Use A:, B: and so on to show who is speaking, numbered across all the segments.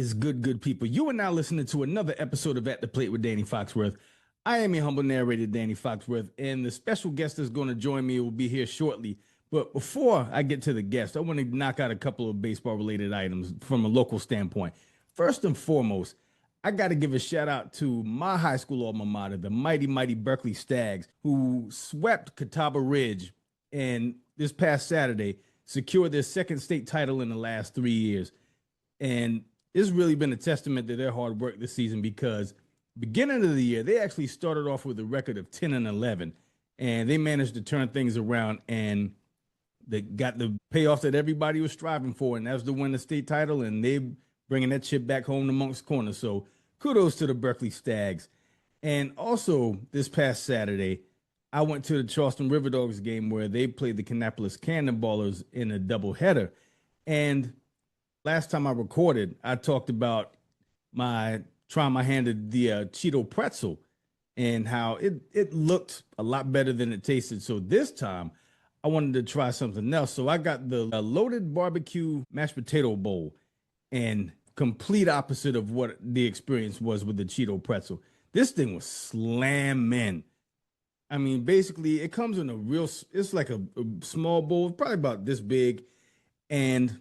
A: is good, good people? You are now listening to another episode of At the Plate with Danny Foxworth. I am your humble narrator, Danny Foxworth, and the special guest that's going to join me will be here shortly. But before I get to the guest, I want to knock out a couple of baseball-related items from a local standpoint. First and foremost, I got to give a shout out to my high school alma mater, the mighty, mighty Berkeley Stags, who swept Catawba Ridge and this past Saturday secured their second state title in the last 3 years. And it's really been a testament to their hard work this season because beginning of the year, they actually started off with a record of 10-11, and they managed to turn things around and they got the payoff that everybody was striving for, and that's to win the state title, and they bringing that chip back home to Moncks Corner. So kudos to the Berkeley Stags. And also this past Saturday, I went to the Charleston Riverdogs game where they played the Kannapolis Cannonballers in a doubleheader. And last time I recorded, I talked about trying my hand at the Cheeto pretzel and how it looked a lot better than it tasted. So this time I wanted to try something else. So I got the loaded barbecue mashed potato bowl, and complete opposite of what the experience was with the Cheeto pretzel. This thing was slamming. I mean, basically it comes in it's like a small bowl, probably about this big. And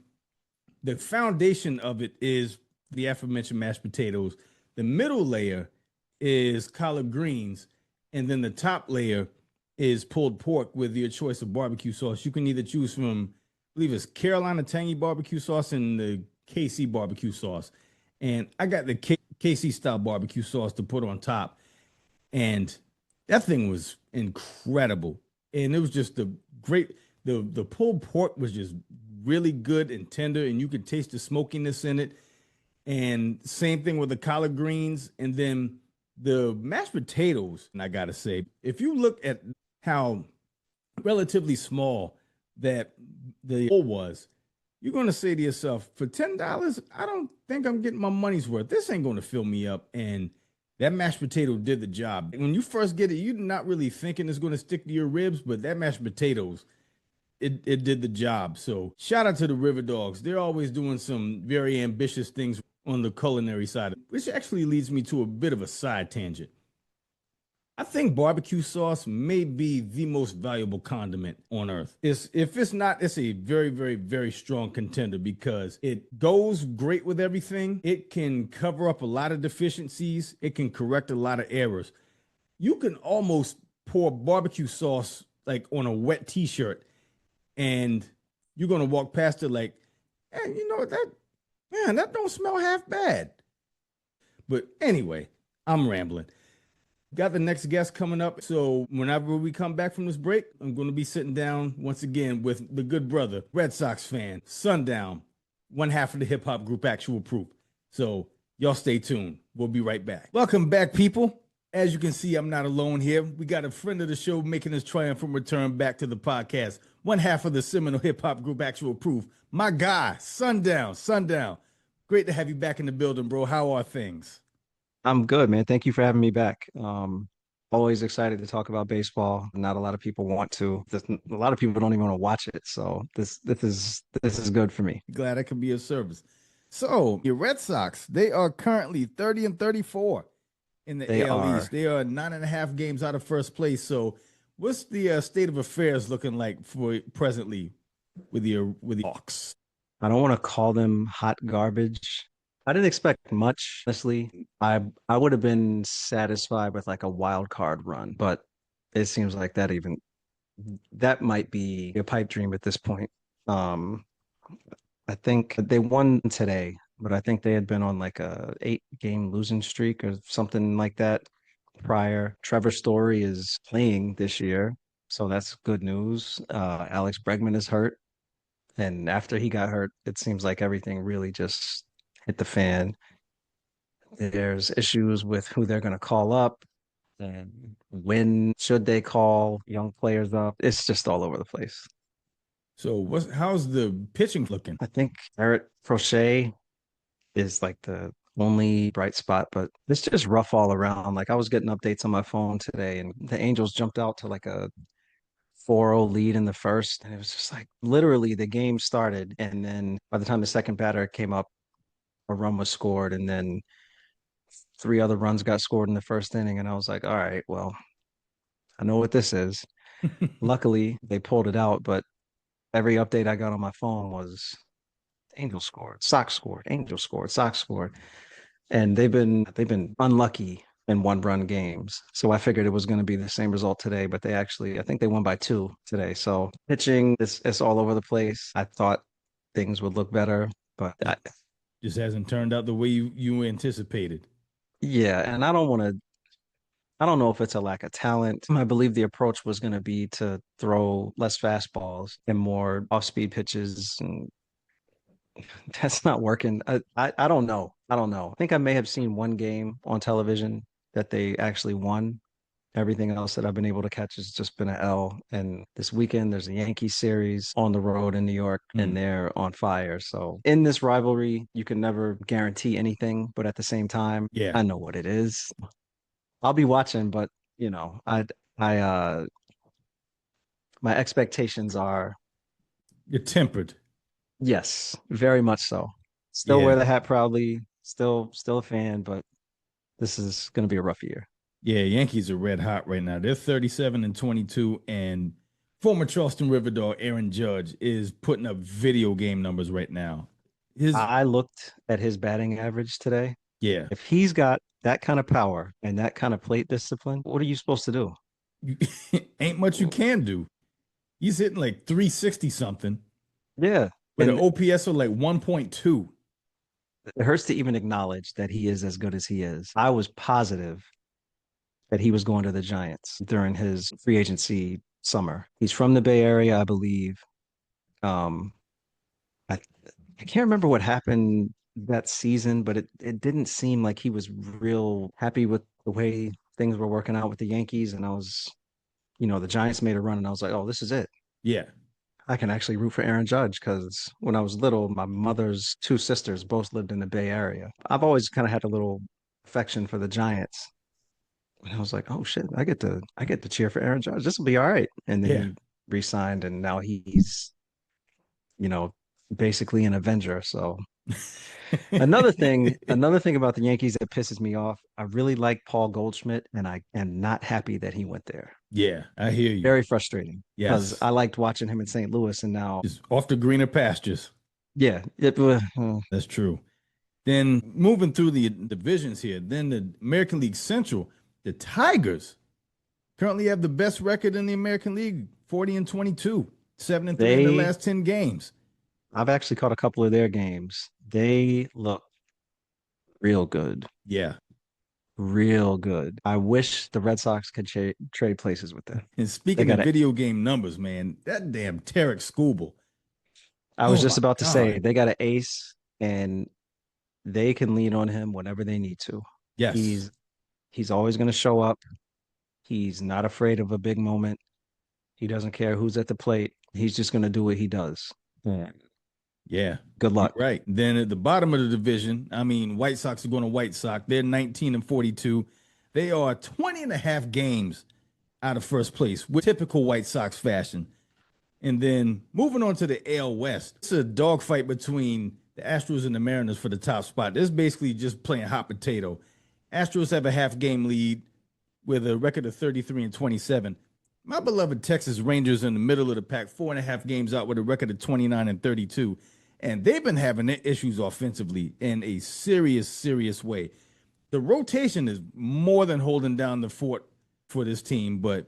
A: the foundation of it is the aforementioned mashed potatoes. The middle layer is collard greens. And then the top layer is pulled pork with your choice of barbecue sauce. You can either choose from, I believe it's Carolina Tangy barbecue sauce and the KC barbecue sauce. And I got the KC style barbecue sauce to put on top. And that thing was incredible. And it was just the pulled pork was just really good and tender, and you could taste the smokiness in it. And same thing with the collard greens. And then the mashed potatoes, and I gotta say, if you look at how relatively small that the bowl was, you're gonna say to yourself, for $10, I don't think I'm getting my money's worth. This ain't gonna fill me up. And that mashed potato did the job. When you first get it, you're not really thinking it's gonna stick to your ribs, but that mashed potatoes, it did the job. So shout out to the River Dogs. They're always doing some very ambitious things on the culinary side, which actually leads me to a bit of a side tangent. I think barbecue sauce may be the most valuable condiment on earth. If it's not, it's a very, very, very strong contender because it goes great with everything. It can cover up a lot of deficiencies. It can correct a lot of errors. You can almost pour barbecue sauce like on a wet t-shirt, and you're going to walk past it like, hey, you know, that don't smell half bad. But anyway, I'm rambling. Got the next guest coming up. So whenever we come back from this break, I'm going to be sitting down once again with the good brother, Red Sox fan, Sundown, one half of the hip hop group Actual Proof. So y'all stay tuned. We'll be right back. Welcome back, people. As you can see, I'm not alone here. We got a friend of the show making his triumphant return back to the podcast. One half of the seminal hip hop group Actual Proof. My guy, Sundown. Sundown. Great to have you back in the building, bro. How are things?
B: I'm good, man. Thank you for having me back. Always excited to talk about baseball. Not a lot of people want to. A lot of people don't even want to watch it. So this is good for me.
A: Glad I could be of service. So your Red Sox, they are currently 30-34 in the AL East. They are 9.5 games out of first place. So what's the state of affairs looking like for presently with the Hawks?
B: I don't want to call them hot garbage. I didn't expect much, honestly. I would have been satisfied with like a wild card run, but it seems like that might be a pipe dream at this point. I think they won today, but I think they had been on like a 8-game losing streak or something like that prior. Trevor Story is playing this year, so that's good news. Alex Bregman is hurt, and after he got hurt, it seems like everything really just hit the fan. There's issues with who they're going to call up and when should they call young players up. It's just all over the place.
A: So how's the pitching looking?
B: I think Garrett Crochet is like the only bright spot, but it's just rough all around. Like I was getting updates on my phone today, and the Angels jumped out to like a 4-0 lead in the first, and it was just like literally the game started, and then by the time the second batter came up, a run was scored, and then three other runs got scored in the first inning, and I was like, all right, well, I know what this is. Luckily, they pulled it out, but every update I got on my phone was Angels scored, Sox scored, Angels scored, Sox scored, and they've been unlucky in one run games. So I figured it was going to be the same result today, but I think they won by two today. So pitching is all over the place. I thought things would look better, but
A: Just hasn't turned out the way you anticipated.
B: yeah, and I don't know if it's a lack of talent. I believe the approach was going to be to throw less fastballs and more off-speed pitches, and that's not working. I don't know. I don't know. I think I may have seen one game on television that they actually won. Everything else that I've been able to catch has just been an L. And this weekend, there's a Yankees series on the road in New York, and they're on fire. So in this rivalry, you can never guarantee anything, but at the same time,
A: Yeah,
B: I know what it is. I'll be watching, but I my expectations are
A: you're tempered.
B: yes, very much so. Still
A: Yeah,
B: wear the hat proudly, still a fan, but this is going to be a rough year.
A: yeah. Yankees are red hot right now. They're 37-22, and former Charleston Riverdog Aaron Judge is putting up video game numbers right now. His
B: I looked at his batting average today.
A: Yeah,
B: If he's got that kind of power and that kind of plate discipline, what are you supposed to do?
A: ain't much you can do. He's hitting like 360 something
B: Yeah.
A: with an
B: And
A: OPS of like 1.2.
B: it hurts to even acknowledge that he is as good as he is. I was positive that he was going to the Giants during his free agency summer. He's from the Bay Area, I believe. Um, I I can't remember what happened that season, but it didn't seem like he was real happy with the way things were working out with the Yankees. And the Giants made a run, and I was like, oh, this is it.
A: Yeah,
B: I can actually root for Aaron Judge because when I was little, my mother's two sisters both lived in the Bay Area. I've always kind of had a little affection for the Giants. And I was like, oh shit, I get to cheer for Aaron Judge. This will be all right. And then
A: yeah.
B: he re-signed, and now he's, you know, basically an Avenger. So another thing about the Yankees that pisses me off, I really like Paul Goldschmidt, and I am not happy that he went there.
A: Yeah, I hear you.
B: Very frustrating because
A: Yes,
B: I liked watching him in St. Louis, and now,
A: just off the greener pastures.
B: yeah,
A: That's true. Then moving through the divisions here, then the American League Central, the Tigers currently have the best record in the American League, 40-22, 7-3 in the
B: they
A: last 10 games.
B: I've actually caught a couple of their games. They look real good,
A: Yeah.
B: real good. I wish the Red Sox could trade places with them.
A: And
B: They
A: speaking
B: got
A: of
B: it.
A: video game numbers, man, that damn Tarek Skubal.
B: I was
A: Oh
B: just
A: my
B: about to say
A: God.
B: they got an ace, and they can lean on him whenever they need to.
A: Yes.
B: He's he's always going to show up. He's not afraid of a big moment. He doesn't care who's at the plate. He's just going to do what he does. Yeah.
A: Yeah.
B: Good
A: You're
B: luck.
A: right. Then at the bottom of the division, I mean, White Sox are going to White Sox. They're 19-42. They are 20 and a half games out of first place with typical White Sox fashion. And then moving on to the AL West, it's a dogfight between the Astros and the Mariners for the top spot. This is basically just playing hot potato. Astros have a half game lead with a record of 33-27. My beloved Texas Rangers in the middle of the pack, 4.5 games out with a record of 29-32. And they've been having their issues offensively in a serious, serious way. The rotation is more than holding down the fort for this team, but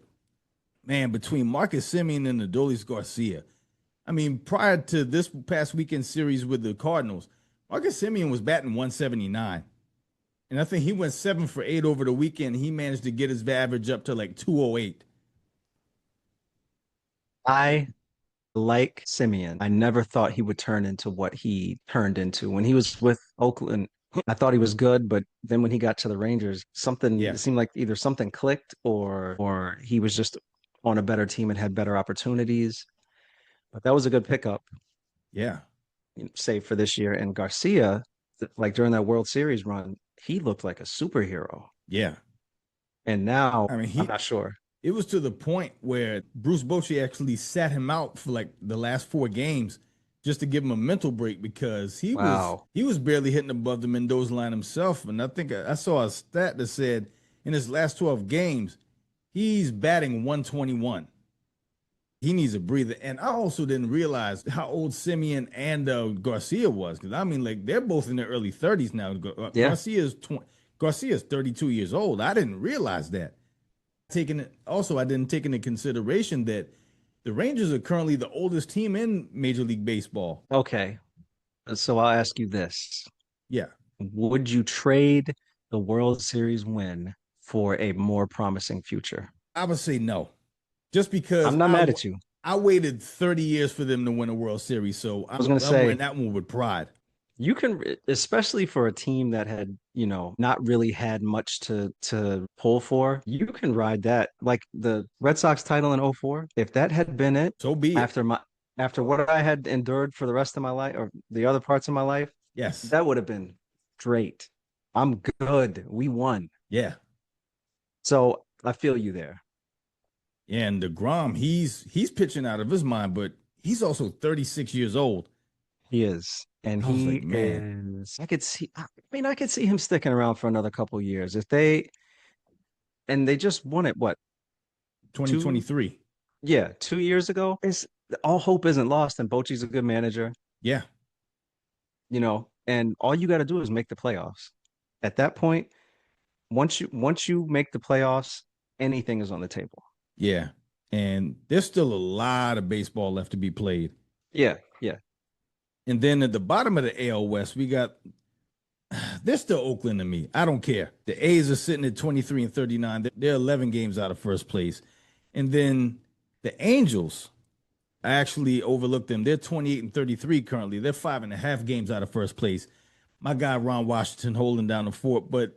A: man, between Marcus Semien and Adolis Garcia, I mean, prior to this past weekend series with the Cardinals, Marcus Semien was batting 179. And I think he went 7 for 8 over the weekend. He managed to get his average up to like 208.
B: I like Simeon. I never thought he would turn into what he turned into when he was with Oakland. I thought he was good, but then when he got to the Rangers, something
A: Yeah,
B: it seemed like either something clicked or he was just on a better team and had better opportunities. But that was a good pickup,
A: yeah,
B: save for this year. And Garcia, like during that World Series run, he looked like a superhero.
A: yeah.
B: And now
A: I mean,
B: I'm not sure.
A: it was to the point where Bruce Bochy actually sat him out for like the last 4 games just to give him a mental break because
B: Wow.
A: he was barely hitting above the Mendoza line himself. And I think I saw a stat that said in his last 12 games, he's batting 121. He needs a breather. And I also didn't realize how old Simeon and Garcia was because I mean, like they're both in their early 30s now.
B: Yeah.
A: Garcia's 32 years old. I didn't realize that. Taking it also, I didn't take into consideration that the Rangers are currently the oldest team in Major League Baseball.
B: Okay. So I'll ask you this.
A: Yeah,
B: Would you trade the World Series win for a more promising future?
A: I would say no, just because
B: I'm not mad at you.
A: I waited 30 years for them to win a World Series, so
B: I was going to
A: I'm wearing
B: say,
A: that one with pride.
B: you can, especially for a team that had, not really had much to pull for, you can ride that. Like the Red Sox title in '04. If that had been it
A: So be it.
B: after my after what I had endured for the rest of my life or the other parts of my life,
A: Yes.
B: that would have been great. I'm good. We won.
A: Yeah.
B: So I feel you there.
A: And DeGrom, he's pitching out of his mind, but he's also 36 years old.
B: He is. And
A: I was
B: he
A: like, man,
B: is, I could see him sticking around for another couple years. If they, and they just won it, what, two,
A: 2023.
B: yeah, 2 years ago? It's all hope isn't lost. And Bochy's a good manager,
A: Yeah.
B: and all you got to do is make the playoffs. At that point, once you make the playoffs, anything is on the table.
A: Yeah. And there's still a lot of baseball left to be played.
B: Yeah, yeah.
A: And then at the bottom of the AL West, we got they're still Oakland to me. I don't care. The A's are sitting at 23 and 39. They're 11 games out of first place. And then the Angels, I actually overlooked them. They're 28 and 33 currently. They're 5.5 games out of first place. My guy Ron Washington holding down the fort. But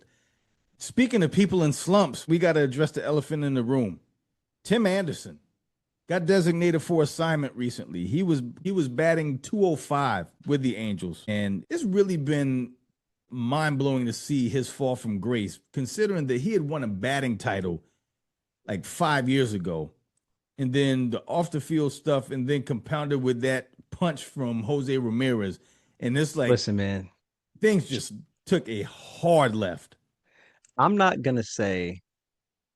A: speaking of people in slumps, we got to address the elephant in the room. Tim Anderson got designated for assignment recently. He was batting 205 with the Angels, and it's really been mind-blowing to see his fall from grace, considering that he had won a batting title like 5 years ago, and then the off the field stuff, and then compounded with that punch from Jose Ramirez, and it's like
B: Listen, man,
A: things just took a hard left.
B: I'm not gonna say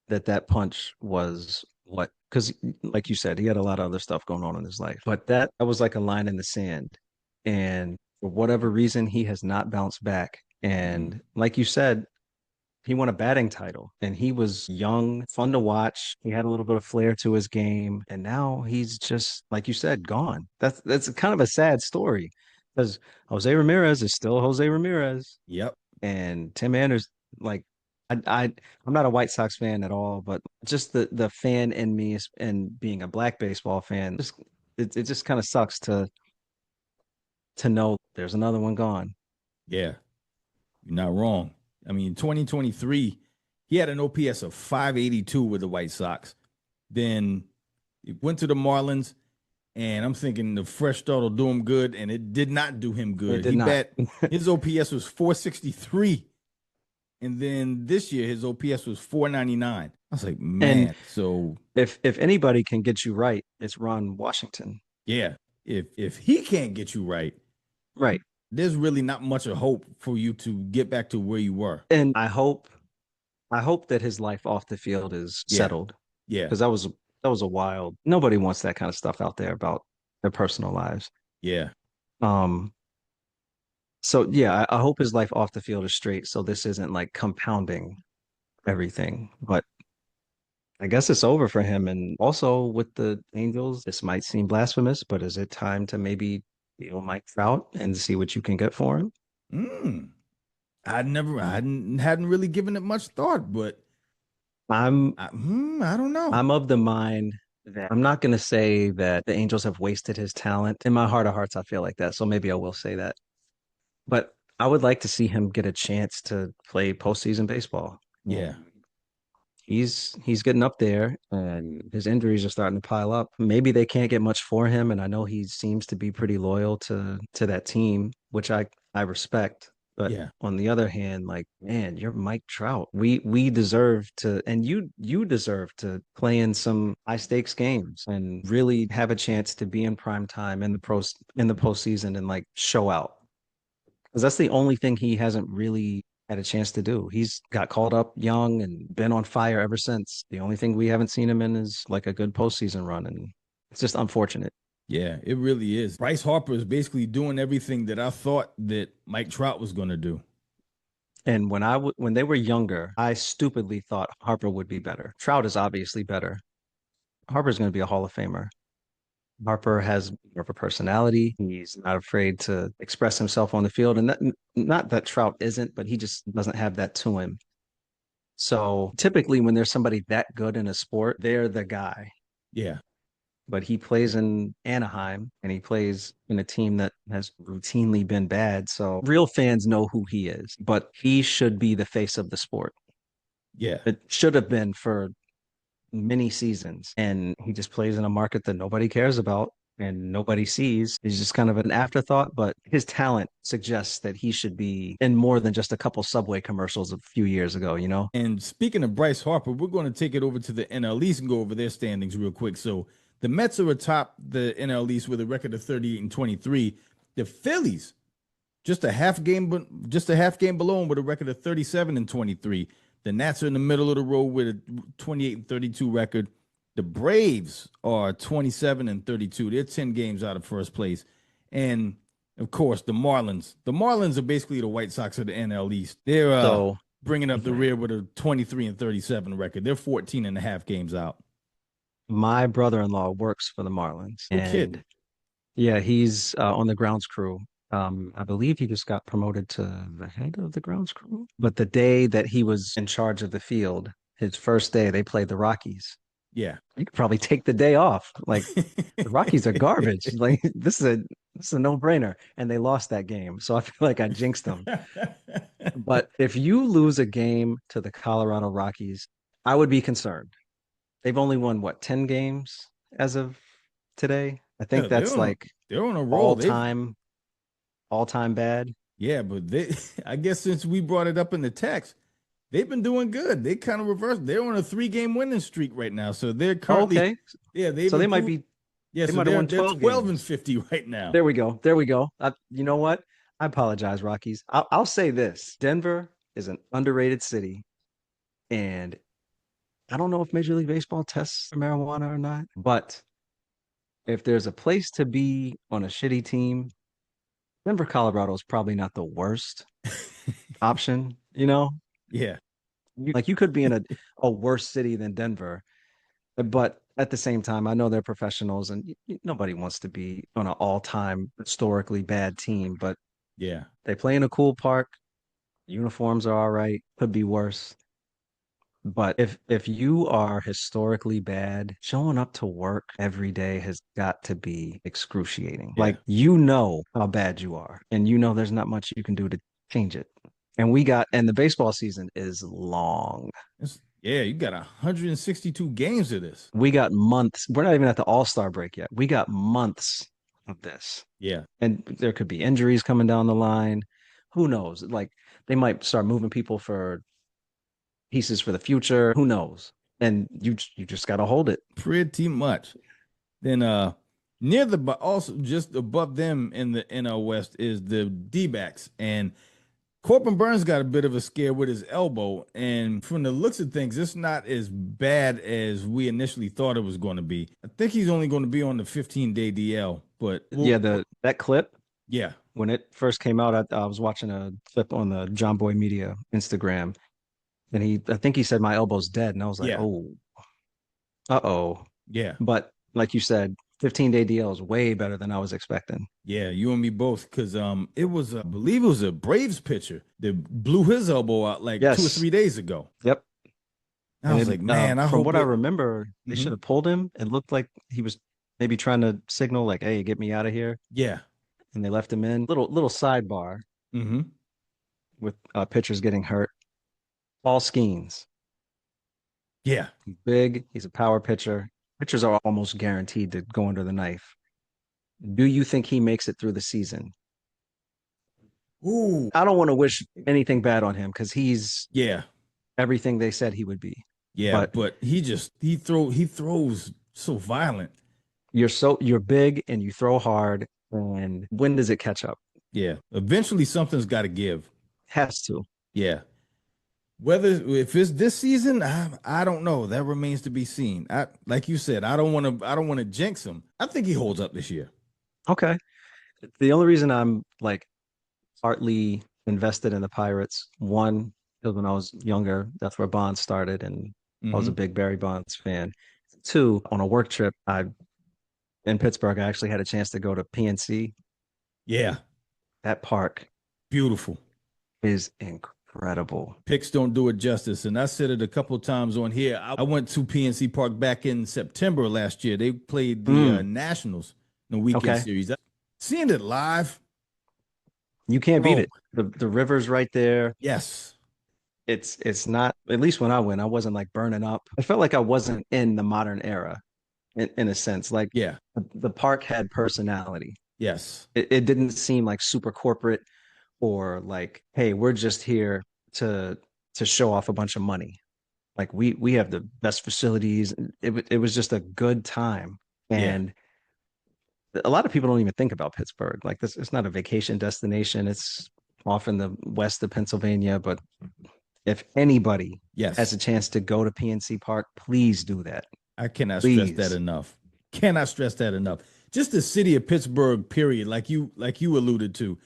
B: that punch was what, because like you said, he had a lot of other stuff going on in his life, but that was like a line in the sand. And for whatever reason, he has not bounced back.
A: Mm-hmm.
B: And like you said, he won a batting title and he was young, fun to watch. He had a little bit of flair to his game. And now he's just, like you said, gone. That's kind of a sad story because Jose Ramirez is still Jose Ramirez.
A: Yep.
B: And Tim Anderson, like I'm not a White Sox fan at all, but just the fan in me and being a black baseball fan, just it just kind of sucks to know there's another one gone.
A: Yeah. You're not wrong. I mean, 2023, he had an OPS of 582 with the White Sox. Then he went to the Marlins, and I'm thinking the fresh start will do him good, and it did not do him
B: It
A: good.
B: did not.
A: His OPS was 463, and then this year his OPS was 499. I was like,
B: And
A: man. So
B: if anybody can get you right, it's Ron Washington.
A: yeah, if he can't get you right,
B: Right.
A: there's really not much of hope for you to get back to where you were.
B: And I hope that his life off the field is
A: Yeah,
B: settled
A: yeah,
B: because that was a wild. Nobody wants that kind of stuff out there about their personal lives.
A: yeah,
B: Um, so yeah, I hope his life off the field is straight so this isn't like compounding everything. But I guess it's over for him. And also with the Angels, this might seem blasphemous, but is it time to maybe deal Mike Trout and see what you can get for him?
A: Mm. I hadn't really given it much thought, but
B: I'm
A: I don't know.
B: I'm of the mind that I'm not going to say that the Angels have wasted his talent. In my heart of hearts, I feel like that. So maybe I will say that. But I would like to see him get a chance to play postseason baseball.
A: Yeah,
B: He's getting up there and his injuries are starting to pile up. Maybe they can't get much for him. And I know he seems to be pretty loyal to that team, which I respect. But
A: Yeah.
B: on the other hand, like, man, you're Mike Trout. We deserve to, and you deserve to play in some high stakes games and really have a chance to be in prime time in the postseason and like show out. Because that's the only thing he hasn't really had a chance to do. He's got called up young and been on fire ever since. The only thing we haven't seen him in is like a good postseason run, and it's just unfortunate.
A: Yeah, it really is. Bryce Harper is basically doing everything that I thought that Mike Trout was going to do.
B: And when they were younger, I stupidly thought Harper would be better. Trout is obviously better. Harper's going to be a Hall of Famer. Harper has more of a personality. He's not afraid to express himself on the field, and not that Trout isn't, but he just doesn't have that to him. So typically, when there's somebody that good in a sport, they're the guy.
A: Yeah.
B: But he plays in Anaheim and he plays in a team that has routinely been bad. So real fans know who he is, but he should be the face of the sport.
A: Yeah.
B: It should have been for many seasons. And he just plays in a market that nobody cares about and nobody sees. He's just kind of an afterthought, but his talent suggests that he should be in more than just a couple Subway commercials a few years ago, you know?
A: And speaking of Bryce Harper, we're going to take it over to the NL East and go over their standings real quick. So the Mets are atop the NL East with a record of 38 and 23. The Phillies just a half game below them with a record of 37 and 23. The Nats are in the middle of the road with a 28 and 32 record. The Braves are 27 and 32. They're 10 games out of first place. And of course, the Marlins. The Marlins are basically the White Sox of the NL East. They're bringing up the rear with a 23 and 37 record. They're 14 and a half games out.
B: My brother-in-law works for the Marlins.
A: No
B: and
A: kidding.
B: Yeah, he's on the grounds crew. I believe he just got promoted to the head of the grounds crew. But the day that he was in charge of the field, his first day, they played the Rockies.
A: Yeah.
B: You could probably take the day off. Like the Rockies are garbage. Like this is a no-brainer. And they lost that game. So I feel like I jinxed them. But if you lose a game to the Colorado Rockies, I would be concerned. They've only won what, 10 games as of today? I
A: Yeah,
B: think that's like
A: they're on a roll.
B: all-time bad.
A: Yeah, but I guess since we brought it up in the text, they've been doing good. They kind of reversed. They're on a 3-game winning streak right now. So they're currently,
B: Okay.
A: yeah, they've
B: So they might
A: improved.
B: be
A: Yeah,
B: they
A: so
B: might have won
A: they're
B: 12
A: 12 and
B: games.
A: 50 right now.
B: There we go. There we go. You know what? I apologize, Rockies. I'll say this. Denver is an underrated city, and I don't know if Major League Baseball tests for marijuana or not, but if there's a place to be on a shitty team, Denver, Colorado is probably not the worst option, you know?
A: Yeah.
B: Like you could be in a worse city than Denver, but at the same time, I know they're professionals and nobody wants to be on an all-time historically bad team, but
A: Yeah.
B: they play in a cool park. Uniforms are all right, could be worse. But if you are historically bad, showing up to work every day has got to be excruciating.
A: Yeah.
B: Like you know how bad you are, and you know there's not much you can do to change it. And the baseball season is long.
A: Yeah, you got 162 games of this.
B: We got months. We're not even at the All-Star break yet. We got months of this.
A: Yeah.
B: And there could be injuries coming down the line. Who knows? Like they might start moving people for pieces for the future. Who knows? And you just got to hold it.
A: Pretty much. Then but also just above them in the NL West is the D-backs. And Corbin Burns got a bit of a scare with his elbow. And from the looks of things, it's not as bad as we initially thought it was going to be. I think he's only going to be on the 15-day DL. But
B: that clip.
A: Yeah.
B: When it first came out, I was watching a clip on the John Boy Media Instagram. And I think he said my elbow's dead. And I was like,
A: Yeah.
B: oh, uh-oh.
A: Yeah.
B: But like you said, 15-day DL is way better than I was expecting.
A: Yeah, you and me both. Because it was, I believe it was a Braves pitcher that blew his elbow out like 2 or 3 days ago.
B: Yep.
A: I was like, man,
B: from what I remember, they should have pulled him. It looked like he was maybe trying to signal like, hey, get me out of here.
A: Yeah.
B: And they left him in. Little sidebar with pitchers getting hurt. Paul Skenes.
A: Yeah.
B: He's big. He's a power pitcher. Pitchers are almost guaranteed to go under the knife. Do you think he makes it through the season?
A: Ooh,
B: I don't want to wish anything bad on him because he's
A: yeah,
B: everything they said he would be.
A: yeah,
B: But
A: but he throws so violent.
B: you're big and you throw hard. And when does it catch up?
A: Yeah, eventually something's got to give.
B: Has to.
A: Yeah, whether if it's this season, I don't know. That remains to be seen. I like you said, I don't want to jinx him. I think he holds up this year.
B: Okay. The only reason I'm like partly invested in the Pirates, one, because when I was younger, that's where Bonds started, and I was a
A: Hmm.
B: big Barry Bonds fan. Two, on a work trip, I in Pittsburgh, I actually had a chance to go to PNC.
A: Yeah,
B: That park
A: beautiful.
B: is incredible.
A: Picks don't do it justice. And I said it a couple of times on here. I went to PNC Park back in September last year. They played the
B: Mm,
A: Nationals in the weekend
B: okay.
A: series. Seeing it live,
B: You can't beat
A: oh,
B: it. The river's right there.
A: yes,
B: It's not, at least when I went, I wasn't like burning up. I felt like I wasn't in the modern era in a sense. Like
A: yeah,
B: the park had personality.
A: yes,
B: It didn't seem like super corporate or like, hey, we're just here to to show off a bunch of money. Like we have the best facilities. It was just a good time.
A: yeah.
B: And a lot of people don't even think about Pittsburgh. Like this, it's not a vacation destination. It's off in the west of Pennsylvania. But if anybody has
A: Yes,
B: a chance to go to PNC Park, please do that.
A: I cannot stress that
B: Please.
A: enough. Cannot stress that enough. Just the city of Pittsburgh, period. Like you alluded to.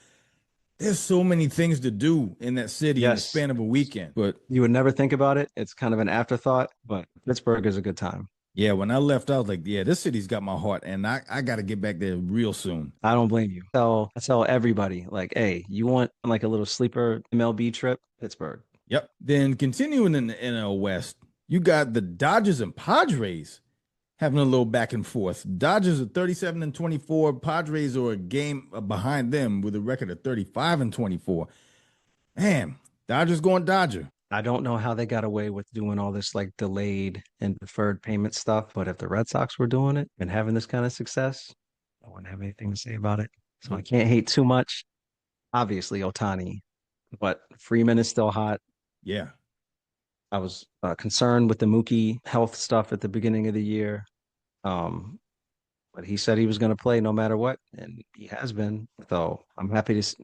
A: There's so many things to do in that city in the
B: Yes,
A: span of a weekend. But
B: you would never think about it. It's kind of an afterthought, but Pittsburgh is a good time.
A: yeah, when I left, I was like, yeah, this city's got my heart, and I got to get back there real soon.
B: I don't blame you. So I tell everybody, like, hey, you want like a little sleeper MLB trip? Pittsburgh.
A: Yep. Then continuing in the NL West, you got the Dodgers and Padres having a little back and forth. Dodgers are 37 and 24. Padres are a game behind them with a record of 35 and 24. Man, Dodgers going Dodger.
B: I don't know how they got away with doing all this like delayed and deferred payment stuff, but if the Red Sox were doing it and having this kind of success, I wouldn't have anything to say about it. So I
A: Nope.
B: can't hate too much. Obviously, Otani, but Freeman is still hot.
A: Yeah.
B: I was concerned with the Mookie health stuff at the beginning of the year. Um, but he said he was going to play no matter what, and he has been. So I'm happy to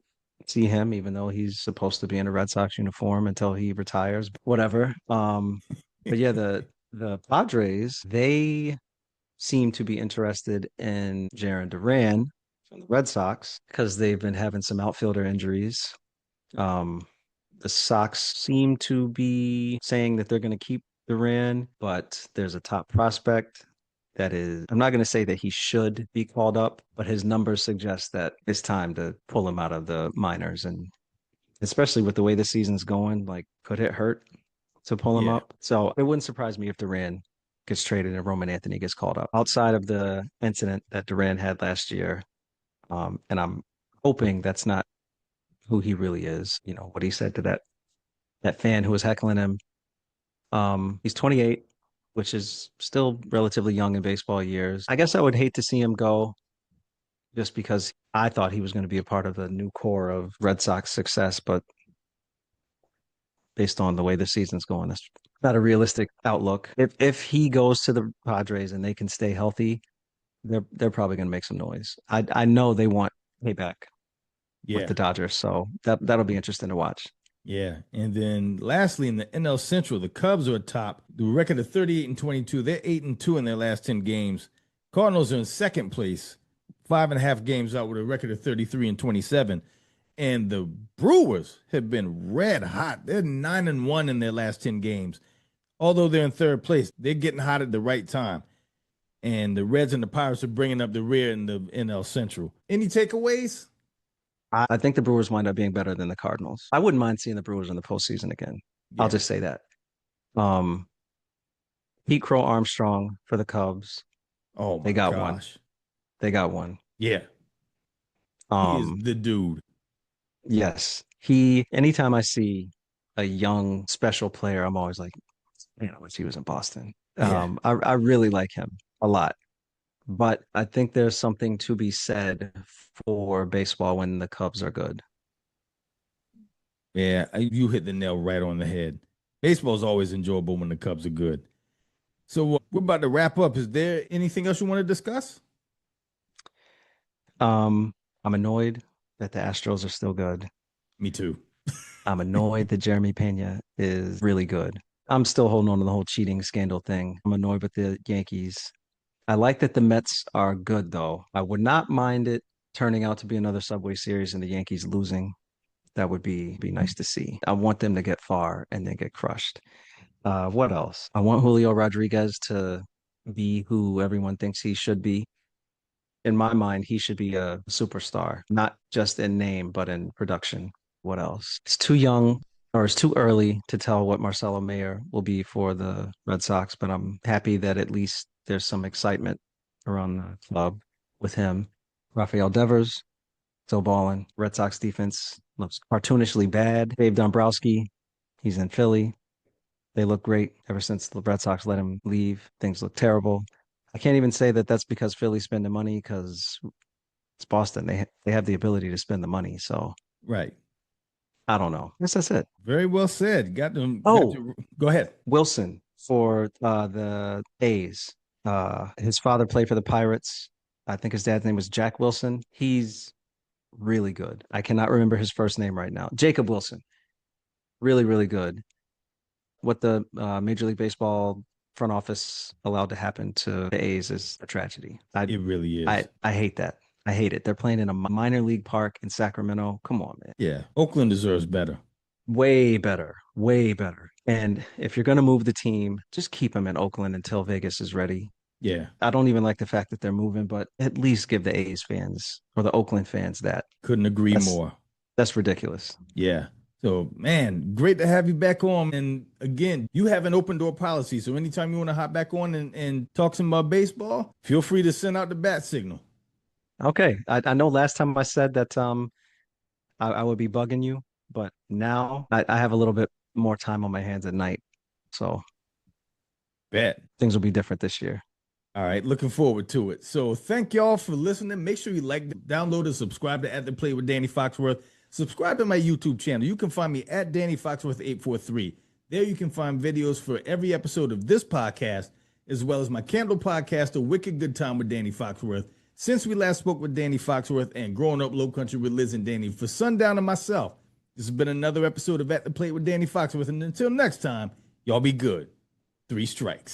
B: see him, even though he's supposed to be in a Red Sox uniform until he retires. Whatever. But yeah, the Padres they seem to be interested in Jaron Duran from the Red Sox because they've been having some outfielder injuries. Um, the Sox seem to be saying that they're going to keep Duran, but there's a top prospect that is, I'm not going to say that he should be called up, but his numbers suggest that it's time to pull him out of the minors. And especially with the way the season's going, like, could it hurt to pull him
A: Yeah.
B: up? So it wouldn't surprise me if Duran gets traded and Roman Anthony gets called up outside of the incident that Duran had last year. And I'm hoping that's not who he really is. You know, what he said to that fan who was heckling him. He's 28, which is still relatively young in baseball years. I guess I would hate to see him go just because I thought he was going to be a part of the new core of Red Sox success, but based on the way the season's going, that's not a realistic outlook. If he goes to the Padres and they can stay healthy, they're probably going to make some noise. I know they want payback with
A: Yeah.
B: the Dodgers, so that'll be interesting to watch.
A: Yeah. And then lastly, in the NL Central, the Cubs are atop the record of 38 and 22. They're 8 and 2 in their last 10 games. Cardinals are in second place, 5.5 games out with a record of 33 and 27. And the Brewers have been red hot. They're 9 and 1 in their last 10 games. Although they're in third place, they're getting hot at the right time. And the Reds and the Pirates are bringing up the rear in the NL Central. Any takeaways?
B: I think the Brewers wind up being better than the Cardinals. I wouldn't mind seeing the Brewers in the postseason again. I'll
A: Yeah.
B: just say that. Um, Pete Crow Armstrong for the Cubs.
A: Oh
B: They
A: my
B: got one.
A: gosh.
B: They got one.
A: Yeah. He is
B: Um,
A: the dude.
B: yes. He anytime I see a young special player, I'm always like, man, I wish he was in Boston.
A: Yeah.
B: I really like him a lot. But I think there's something to be said for baseball when the Cubs are good.
A: Yeah, you hit the nail right on the head. Baseball is always enjoyable when the Cubs are good. So we're about to wrap up. Is there anything else you want to discuss?
B: Um, I'm annoyed that the Astros are still good.
A: Me too.
B: I'm annoyed that Jeremy Pena is really good. I'm still holding on to the whole cheating scandal thing. I'm annoyed with the Yankees. I like that the Mets are good, though. I would not mind it turning out to be another Subway Series and the Yankees losing. That would be nice to see. I want them to get far and then get crushed. What else? I want Julio Rodriguez to be who everyone thinks he should be. In my mind, he should be a superstar, not just in name, but in production. What else? It's too young or it's too early to tell what Marcelo Mayer will be for the Red Sox, but I'm happy that at least there's some excitement around the club with him. Rafael Devers, still balling. Red Sox defense looks cartoonishly bad. Dave Dombrowski, he's in Philly. They look great ever since the Red Sox let him leave. Things look terrible. I can't even say that that's because Philly's spending money because it's Boston. They have the ability to spend the money. So
A: Right.
B: I don't know. I guess that's it.
A: Very well said. Got them. Got
B: Oh,
A: you. Go ahead.
B: Wilson for the A's. His father played for the Pirates. I think his dad's name was Jack Wilson. He's really good. I cannot remember his first name right now. Jacob Wilson. Really, really good. What the Major League Baseball front office allowed to happen to the A's is a tragedy.
A: It really is.
B: I hate that. I hate it. They're playing in a minor league park in Sacramento. Come on, man.
A: Yeah. Oakland deserves better.
B: Way better. Way better. And if you're going to move the team, just keep them in Oakland until Vegas is ready.
A: Yeah.
B: I don't even like the fact that they're moving, but at least give the A's fans or the Oakland fans that.
A: Couldn't agree
B: That's
A: more.
B: that's ridiculous.
A: Yeah. So, man, great to have you back on. And again, you have an open door policy. So, anytime you want to hop back on and talk some about baseball, feel free to send out the bat signal.
B: Okay. I know last time I said that I would be bugging you, but now I have a little bit more time on my hands at night. So
A: Bet.
B: things will be different this year.
A: All right, looking forward to it. So thank y'all for listening. Make sure you like, download, and subscribe to At the Play with Danny Foxworth. Subscribe to my YouTube channel. You can find me at Danny Foxworth 843. There you can find videos for every episode of this podcast, as well as my Candle podcast, A Wicked Good Time with Danny Foxworth. Since we last spoke with Danny Foxworth and Growing Up Low Country with Liz and Danny, for Sundown and myself, this has been another episode of At the Plate with Danny Foxworth. And until next time, y'all be good. Three strikes.